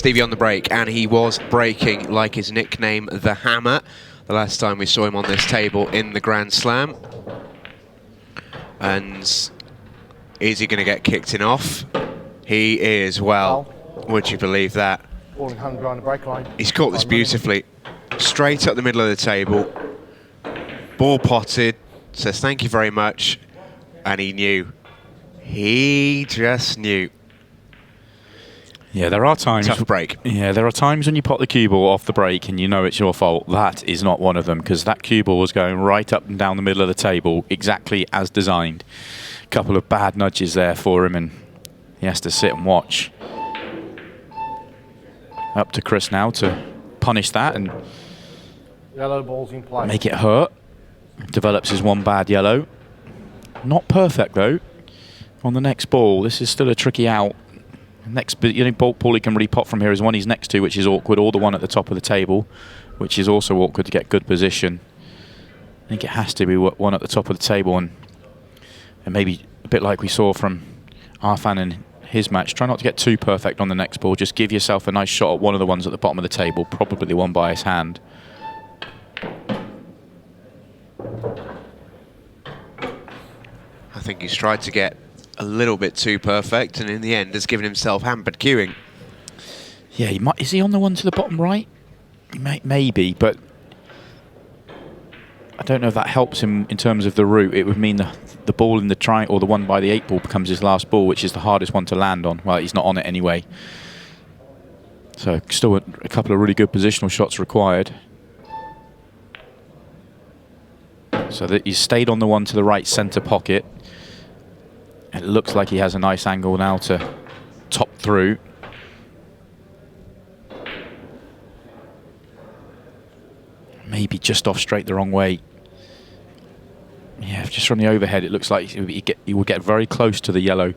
Stevie on the break, and he was breaking like his nickname, the Hammer, the last time we saw him on this table in the Grand Slam. And is he going to get kicked in off? He is. Well, would you believe that? Falling hungry on the break line. He's caught this beautifully. Straight up the middle of the table. Ball potted. Says thank you very much. And he knew. He just knew. Yeah, there are times. Tough break. Yeah, there are times when you pot the cue ball off the break and you know it's your fault. That is not one of them, because that cue ball was going right up and down the middle of the table exactly as designed. A couple of bad nudges there for him, and he has to sit and watch. Up to Chris now to punish that and Yellow balls in play. make it hurt. Develops his one bad yellow. Not perfect though. On the next ball, this is still a tricky out. Next, the only ball he can really pot from here is one he's next to, which is awkward, or the one at the top of the table, which is also awkward to get good position. I think it has to be one at the top of the table, and maybe a bit like we saw from Arfan in his match. Try not to get too perfect on the next ball. Just give yourself a nice shot at one of the ones at the bottom of the table, probably the one by his hand. I think he's tried to get a little bit too perfect, and in the end has given himself hampered queuing. Yeah, he might. Is he on the one to the bottom right? Maybe, but I don't know if that helps him in terms of the route. It would mean the ball in the triangle, or the one by the 8 ball, becomes his last ball, which is the hardest one to land on. Well, he's not on it anyway. So still a couple of really good positional shots required. So that he's stayed on the one to the right centre pocket. It looks like he has a nice angle now to top through. Maybe just off straight the wrong way. Yeah, just from the overhead, it looks like he will get very close to the yellow.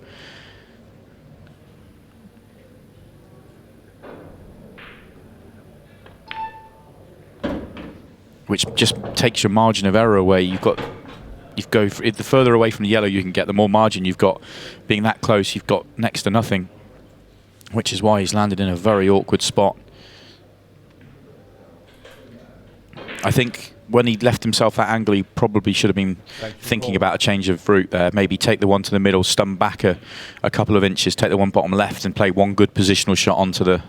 Which just takes your margin of error away. The further away from the yellow you can get, the more margin you've got. Being that close, you've got next to nothing, which is why he's landed in a very awkward spot. I think when he left himself that angle, he probably should have been thinking about a change of route there. Maybe take the one to the middle, stun back a couple of inches, take the one bottom left and play one good positional shot onto the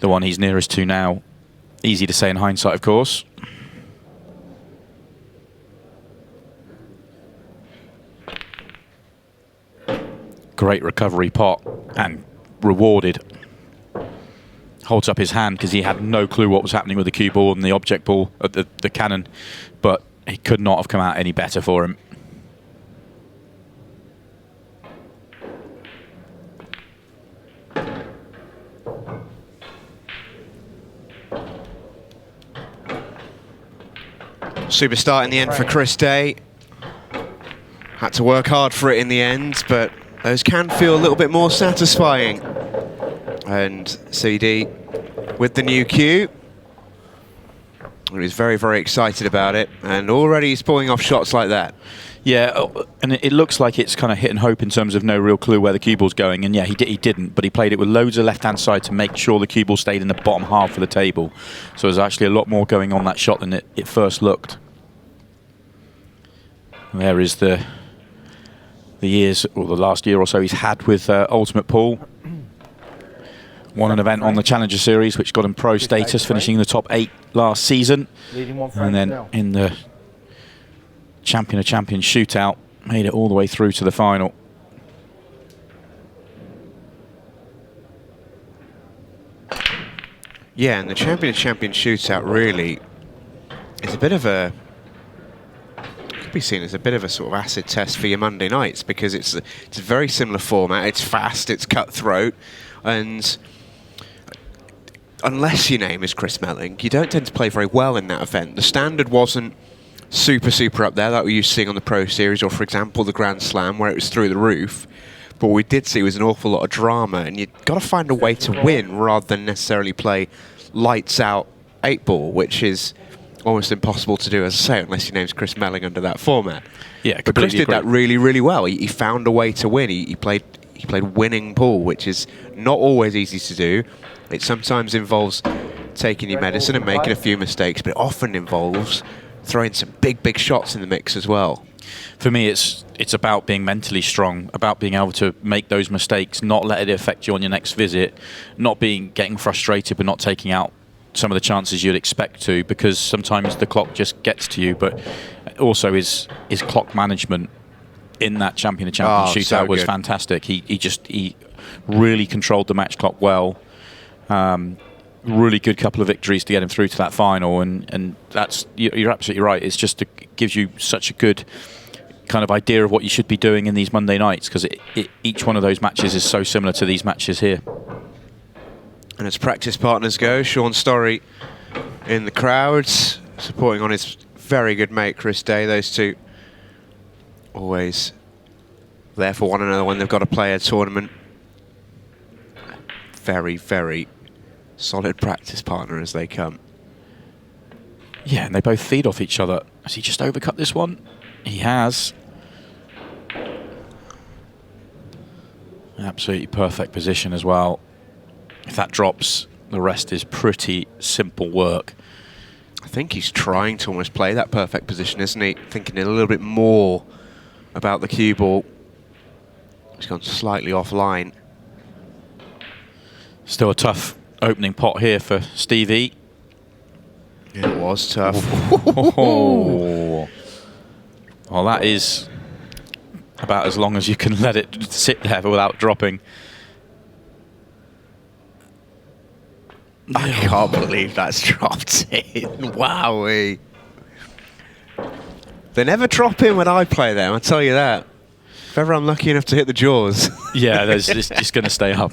one he's nearest to now. Easy to say in hindsight, of course. Great recovery pot and rewarded. Holds up his hand because he had no clue what was happening with the cue ball and the object ball at the cannon, but it could not have come out any better for him. Super start in the end for Chris Day. Had to work hard for it in the end, but those can feel a little bit more satisfying. And CD with the new cue. He's very, very excited about it, and already he's pulling off shots like that. Yeah, and it looks like it's kind of hit and hope in terms of no real clue where the cue ball's going. And yeah, he didn't, but he played it with loads of left-hand side to make sure the cue ball stayed in the bottom half of the table. So there's actually a lot more going on that shot than it first looked. There is the years, or the last year or so he's had with Ultimate Pool. Won an event on the Challenger Series, which got him pro status, finishing in the top 8 last season. And then in the Champion of Champions Shootout, made it all the way through to the final. Yeah, and the Champion of Champions Shootout really is a bit of a, could be seen as a bit of a sort of acid test for your Monday nights, because it's a very similar format. It's fast, it's cutthroat, and unless your name is Chris Melling, you don't tend to play very well in that event. The standard wasn't super up there that we used to seeing on the Pro Series, or for example the Grand Slam, where it was through the roof. But what we did see was an awful lot of drama, and you've got to find a way to win rather than necessarily play lights out 8-ball, which is almost impossible to do, as I say, unless your name's Chris Melling under that format. Yeah, but Chris did that really, really well. He found a way to win. He played he played winning pool, which is not always easy to do. It sometimes involves taking your medicine and making a few mistakes, but it often involves throwing some big shots in the mix as well. For me, it's about being mentally strong, about being able to make those mistakes, not let it affect you on your next visit, not getting frustrated but not taking out some of the chances you'd expect to, because sometimes the clock just gets to you. But also his clock management in that Champion of Champions shootout was fantastic. He really controlled the match clock well. Really good couple of victories to get him through to that final, and that's, you're absolutely right. It's just gives you such a good kind of idea of what you should be doing in these Monday nights, because each one of those matches is so similar to these matches here. And as practice partners go, Sean Storey in the crowds, supporting on his very good mate Chris Day. Those two always there for one another when they've got to play a tournament. Very solid practice partner as they come. Yeah, and they both feed off each other. Has he just overcut this one? He has. Absolutely perfect position as well. If that drops, the rest is pretty simple work. I think he's trying to almost play that perfect position, isn't he? Thinking a little bit more about the cue ball. He's gone slightly offline. Still a tough opening pot here for Stevie. Yeah, it was tough. Oh. Well, that is about as long as you can let it sit there without dropping. I can't believe that's dropped in. Wowee. They never drop in when I play them, I'll tell you that. If ever I'm lucky enough to hit the jaws. Yeah, it's just going to stay up.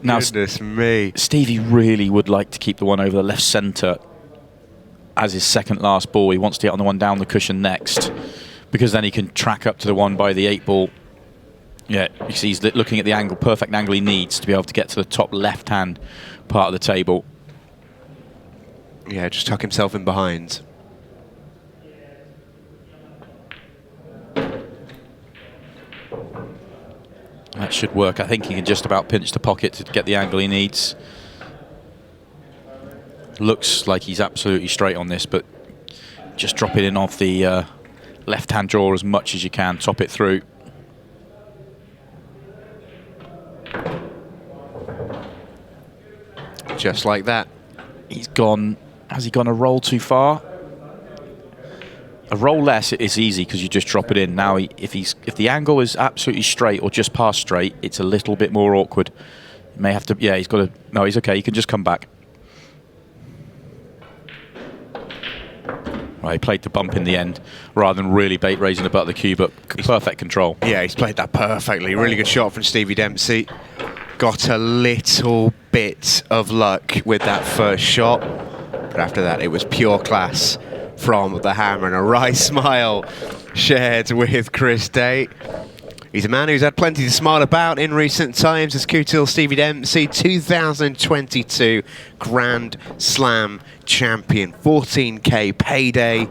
Now, goodness me. Stevie really would like to keep the one over the left centre as his second last ball. He wants to get on the one down the cushion next, because then he can track up to the one by the 8 ball. Yeah, you see he's looking at the angle, perfect angle he needs to be able to get to the top left-hand part of the table. Yeah, just tuck himself in behind. That should work. I think he can just about pinch the pocket to get the angle he needs. Looks like he's absolutely straight on this, but just drop it in off the left-hand draw as much as you can, top it through. Just like that. He's gone. Has he gone a roll too far? A roll less is easy because you just drop it in. Now, if the angle is absolutely straight or just past straight, it's a little bit more awkward. You may have to. Yeah, he's got to. No, he's okay. He can just come back. Well, he played the bump in the end rather than really bait raising above the cue, but perfect control. Yeah, he's played that perfectly. Really good shot from Stevie Dempsey. Got a little bit of luck with that first shot, but after that it was pure class from the hammer, and a wry smile shared with Chris Day. He's a man who's had plenty to smile about in recent times, as Kutil Stevie Dempsey, 2022 Grand Slam champion, 14K payday,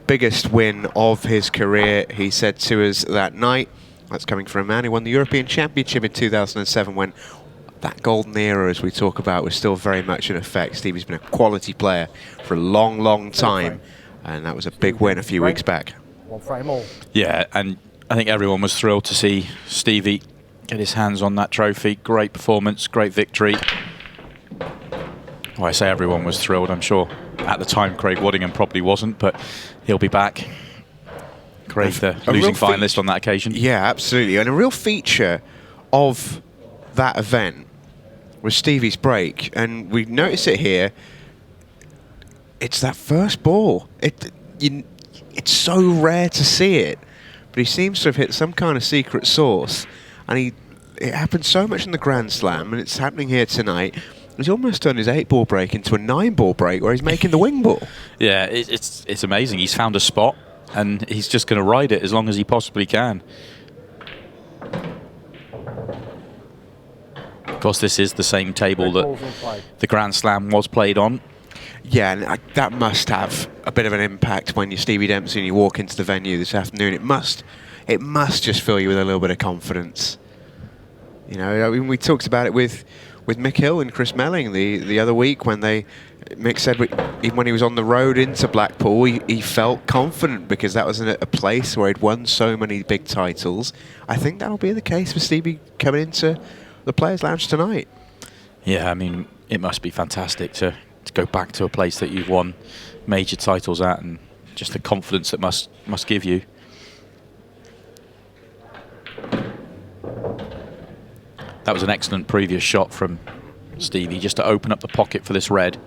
biggest win of his career, he said to us that night. That's coming from a man who won the European Championship in 2007, when that golden era, as we talk about, was still very much in effect. Stevie's been a quality player for a long time, and that was a big win a few weeks back. One frame all. Yeah, and I think everyone was thrilled to see Stevie get his hands on that trophy. Great performance, great victory. Well, I say everyone was thrilled. I'm sure at the time Craig Waddingham probably wasn't, but he'll be back. Craig, the losing finalist on that occasion. Yeah, absolutely. And a real feature of that event was Stevie's break, and we notice it here. It's that first ball. It's so rare to see it, but he seems to have hit some kind of secret sauce, and it happens so much in the Grand Slam, and it's happening here tonight. He's almost turned his 8-ball break into a 9-ball break, where he's making the wing ball. Yeah, it's amazing. He's found a spot, and he's just going to ride it as long as he possibly can. Of course, this is the same table that the Grand Slam was played on. Yeah, and that must have a bit of an impact when you're Stevie Dempsey and you walk into the venue this afternoon. It must it must just fill you with a little bit of confidence. You know, I mean, we talked about it with Mick Hill and Chris Melling the other week when Mick said even when he was on the road into Blackpool, he felt confident because that was a place where he'd won so many big titles. I think that'll be the case for Stevie coming into the Players' Lounge tonight. Yeah, I mean, it must be fantastic to go back to a place that you've won major titles at, and just the confidence that must give you. That was an excellent previous shot from Stevie, just to open up the pocket for this red.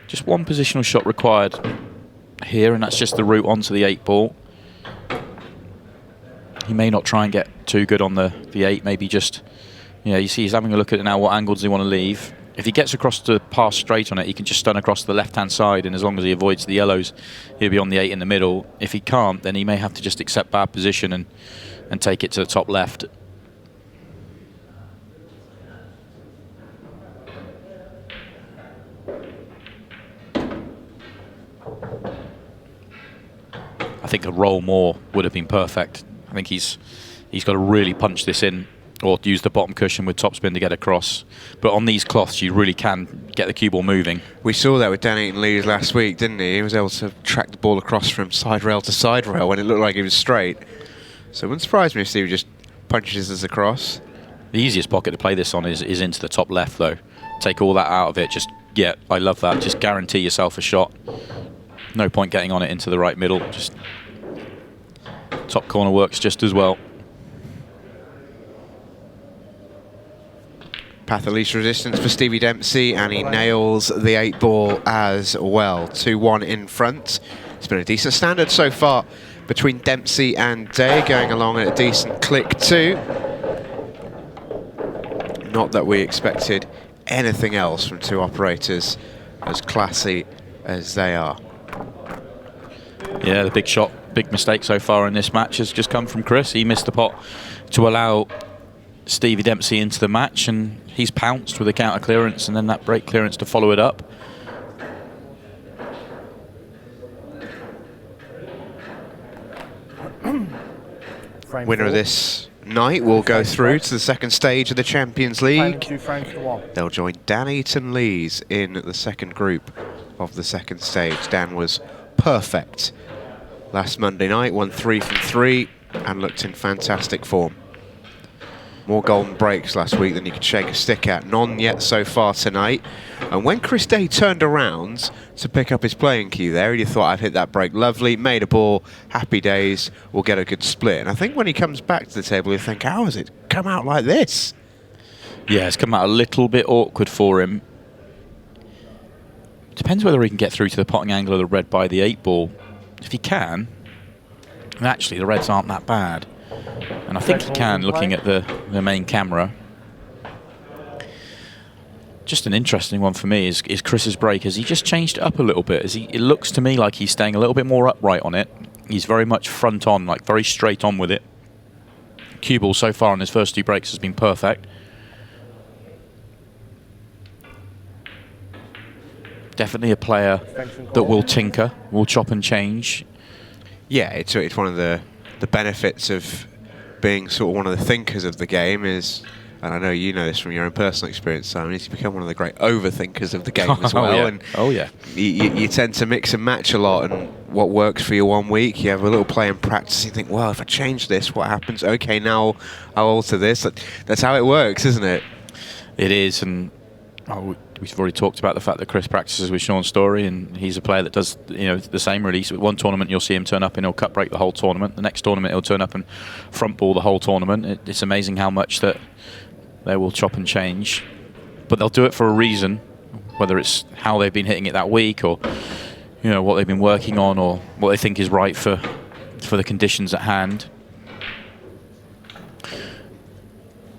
Just one positional shot required here, and that's just the route onto the 8-ball. He may not try and get too good on the 8, maybe just, you see he's having a look at it now, what angle does he want to leave. If he gets across to pass straight on it, he can just stun across to the left-hand side, and as long as he avoids the yellows, he'll be on the 8 in the middle. If he can't, then he may have to just accept bad position and take it to the top left. I think a roll more would have been perfect. I think he's got to really punch this in, or use the bottom cushion with topspin to get across. But on these cloths, you really can get the cue ball moving. We saw that with Dan Eaton-Lees last week, didn't he? He was able to track the ball across from side rail to side rail when it looked like it was straight. So it wouldn't surprise me if Steve just punches this across. The easiest pocket to play this on is into the top left, though. Take all that out of it. Yeah, I love that. Just guarantee yourself a shot. No point getting on it into the right middle. Just top corner works just as well. Path of least resistance for Stevie Dempsey, and he nails the 8-ball as well. 2-1 in front. It's been a decent standard so far between Dempsey and Day, going along at a decent click too. Not that we expected anything else from two operators as classy as they are. Yeah, the big shot, big mistake so far in this match has just come from Chris. He missed the pot to allow Stevie Dempsey into the match, and he's pounced with a counter clearance and then that break clearance to follow it up. Winner of this night will go through to the second stage of the Champions League. They'll join Dan Eaton-Lees in the second group of the second stage. Dan was perfect last Monday night, won 3 from 3 and looked in fantastic form. More golden breaks last week than you could shake a stick at. None yet so far tonight. And when Chris Day turned around to pick up his playing cue there, he thought, I've hit that break lovely, made a ball, happy days, we'll get a good split. And I think when he comes back to the table, he'll think, how has it come out like this? Yeah, it's come out a little bit awkward for him. Depends whether he can get through to the potting angle of the red by the 8-ball. If he can, and actually the reds aren't that bad. And I think he can, looking at the main camera. Just an interesting one for me is Chris's break. Has he just changed it up a little bit? It looks to me like he's staying a little bit more upright on it. He's very much front on, like very straight on with it. Cue ball so far on his first 2 breaks has been perfect. Definitely a player that will tinker, will chop and change. Yeah, it's one of the benefits of being sort of one of the thinkers of the game is, and I know you know this from your own personal experience, Simon, is you become one of the great overthinkers of the game as well. Yeah. And oh yeah. You tend to mix and match a lot, and what works for you one week, you have a little play and practice, you think, well, if I change this, what happens? Okay, now I'll alter this. That's how it works, isn't it? It is, and we've already talked about the fact that Chris practices with Sean Story, and he's a player that does the same release. With one tournament you'll see him turn up and he'll cut break the whole tournament. The next tournament he'll turn up and front ball the whole tournament. It's amazing how much that they will chop and change, but they'll do it for a reason, whether it's how they've been hitting it that week, or what they've been working on, or what they think is right for the conditions at hand.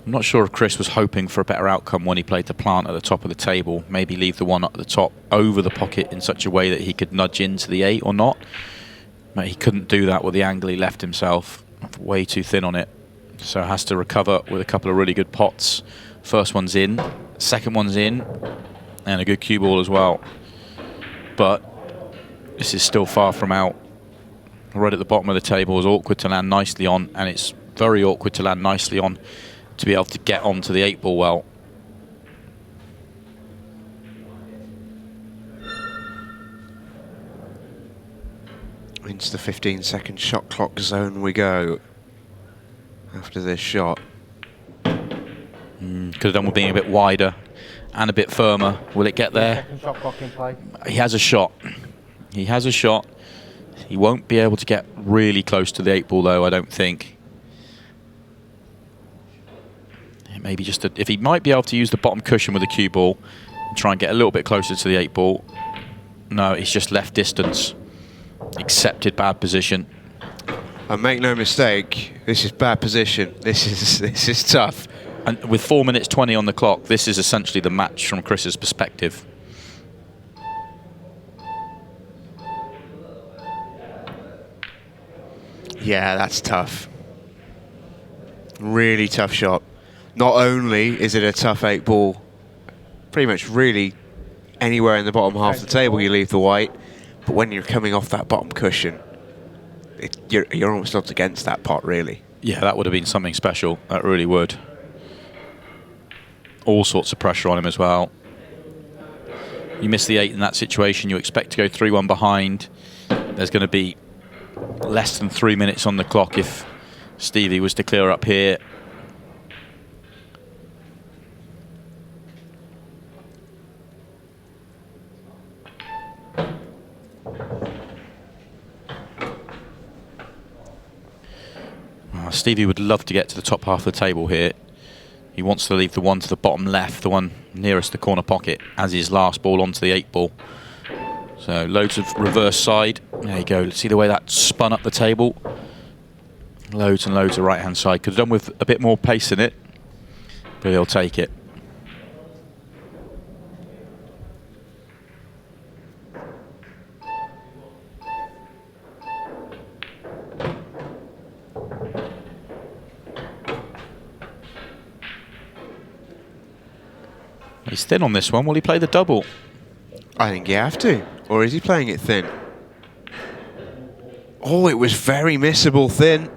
I'm not sure if Chris was hoping for a better outcome when he played the plant at the top of the table, maybe leave the one at the top over the pocket in such a way that he could nudge into the 8 or not. But he couldn't do that with the angle he left himself, way too thin on it. So has to recover with a couple of really good pots. First one's in, second one's in, and a good cue ball as well. But This is still far from out. Right at the bottom of the table is awkward to land nicely on, and it's very awkward to land nicely on to be able to get onto the 8-ball well. Into the 15-second shot clock zone we go after this shot. Could have done with being a bit wider and a bit firmer. Will it get there? Second shot clock in play. He has a shot. He has a shot. He won't be able to get really close to the 8-ball though, I don't think. Maybe just if he might be able to use the bottom cushion with the cue ball and try and get a little bit closer to the 8-ball. No, he's just left distance. Accepted bad position. And make no mistake, this is bad position. This is tough. And with 4 minutes 20 on the clock, this is essentially the match from Chris's perspective. Yeah, that's tough. Really tough shot. Not only is it a tough 8-ball, pretty much really anywhere in the bottom half of the table you leave the white, but when you're coming off that bottom cushion, you're almost odds against that pot, really. Yeah, that would have been something special. That really would. All sorts of pressure on him as well. You miss the 8 in that situation, you expect to go 3-1 behind. There's going to be less than 3 minutes on the clock if Stevie was to clear up here. Stevie would love to get to the top half of the table here. He wants to leave the one to the bottom left, the one nearest the corner pocket, as his last ball onto the 8-ball. So loads of reverse side. There you go. See the way that spun up the table? Loads and loads of right-hand side. Could have done with a bit more pace in it, but he'll take it. He's thin on this one. Will he play the double? I think you have to. Or is he playing it thin? Oh, it was very missable thin.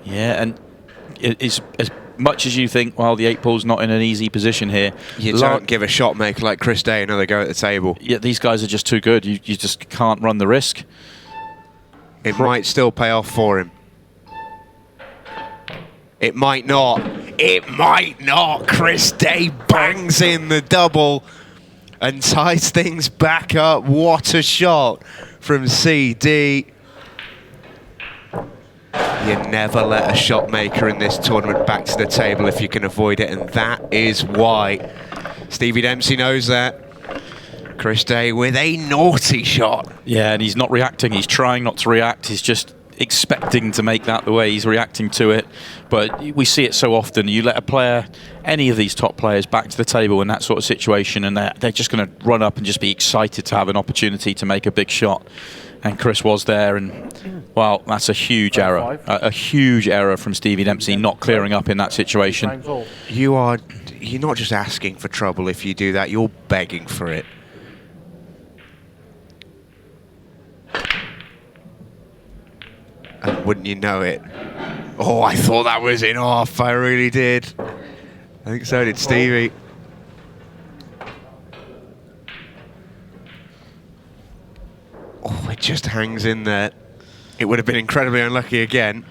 Yeah, and it's as much as you think, well, the 8-ball's not in an easy position here. You don't give a shot maker like Chris Day another go at the table. Yeah, these guys are just too good. You just can't run the risk. It might still pay off for him. It might not. It might not. Chris Day bangs in the double and ties things back up. What a shot from CD. You never let a shot maker in this tournament back to the table if you can avoid it, and that is why. Stevie Dempsey knows that. Chris Day with a naughty shot. Yeah, and he's not reacting. He's trying not to react. He's just expecting to make that the way he's reacting to it. But we see it so often. You let a player, any of these top players, back to the table in that sort of situation, and they're just going to run up and just be excited to have an opportunity to make a big shot. And Chris was there, and well, that's a huge error. A huge error from Stevie Dempsey not clearing up in that situation. You're not just asking for trouble if you do that, you're begging for it. And wouldn't you know it? Oh, I thought that was in off. I really did. I think so did Stevie. Oh, it just hangs in there. It would have been incredibly unlucky again.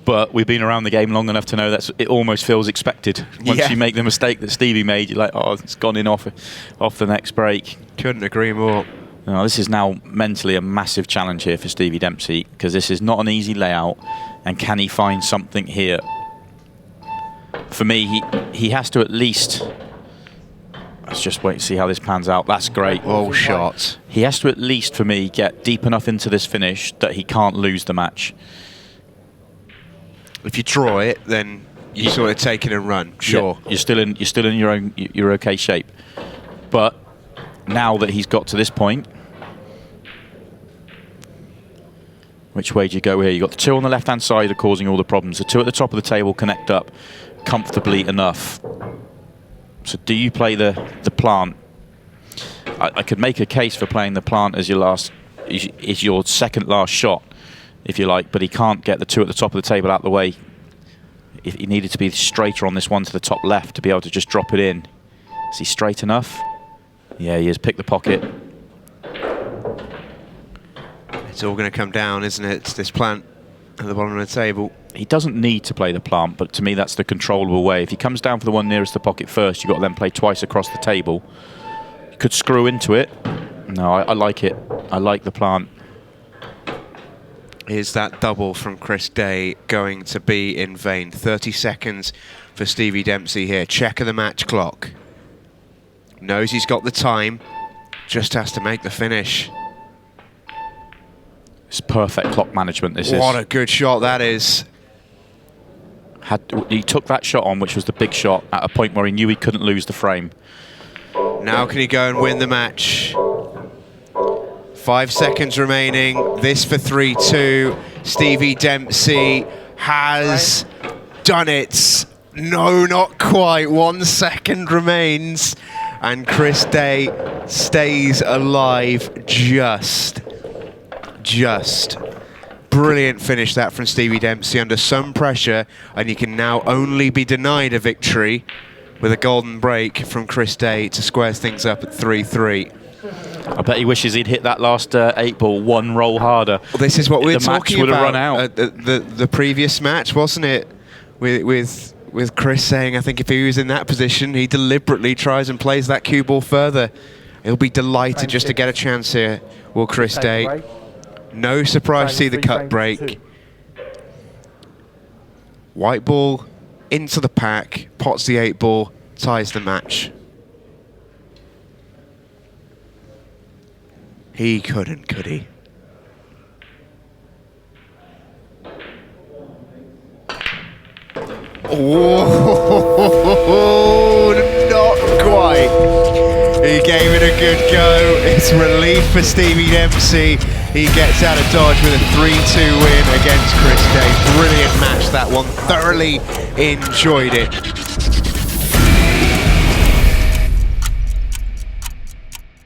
But we've been around the game long enough to know that it almost feels expected. Once you make the mistake that Stevie made, you're like, oh, it's gone in off the next break. Couldn't agree more. Now, this is now mentally a massive challenge here for Stevie Dempsey, because this is not an easy layout, and can he find something here? For me, he has to at least... Let's just wait and see how this pans out. That's great. Oh, shot. He has to at least, for me, get deep enough into this finish that he can't lose the match. If you draw it, then you sort of take it and run. Sure. Yeah, you're still in your okay shape. But now that he's got to this point, which way do you go here? You've got the two on the left-hand side are causing all the problems. The two at the top of the table connect up comfortably enough. So do you play the plant? I could make a case for playing the plant as your last is your second last shot, if you like, but he can't get the two at the top of the table out the way. He needed to be straighter on this one to the top left to be able to just drop it in. Is he straight enough? Yeah, he has. Picked the pocket. It's all going to come down, isn't it? It's this plant at the bottom of the table. He doesn't need to play the plant, but to me that's the controllable way. If he comes down for the one nearest the pocket first, you've got to then play twice across the table. You could screw into it. No, I like it. I like the plant. Is that double from Chris Day going to be in vain? 30 seconds for Stevie Dempsey here. Check of the match clock. Knows he's got the time. Just has to make the finish. It's perfect clock management, this is. What a good shot that is. He took that shot on, which was the big shot, at a point where he knew he couldn't lose the frame. Now can he go and win the match? 5 seconds remaining. This for 3-2. Stevie Dempsey has done it. No, not quite. 1 second remains. And Chris Day stays alive just. Brilliant finish that from Stevie Dempsey under some pressure, and he can now only be denied a victory with a golden break from Chris Day to square things up at 3-3. I bet he wishes he'd hit that last 8 ball one roll harder. Well, this is what we were talking would have about run out. The previous match, wasn't it? With Chris saying, I think if he was in that position, he deliberately tries and plays that cue ball further. He'll be delighted just to get a chance here. Will Chris Day? No surprise to see the cut break. White ball into the pack, pots the 8 ball, ties the match. He couldn't, could he? Oh, not quite. He gave it a good go. It's relief for Stevie Dempsey. He gets out of dodge with a 3-2 win against Chris Day. Brilliant match, that one. Thoroughly enjoyed it.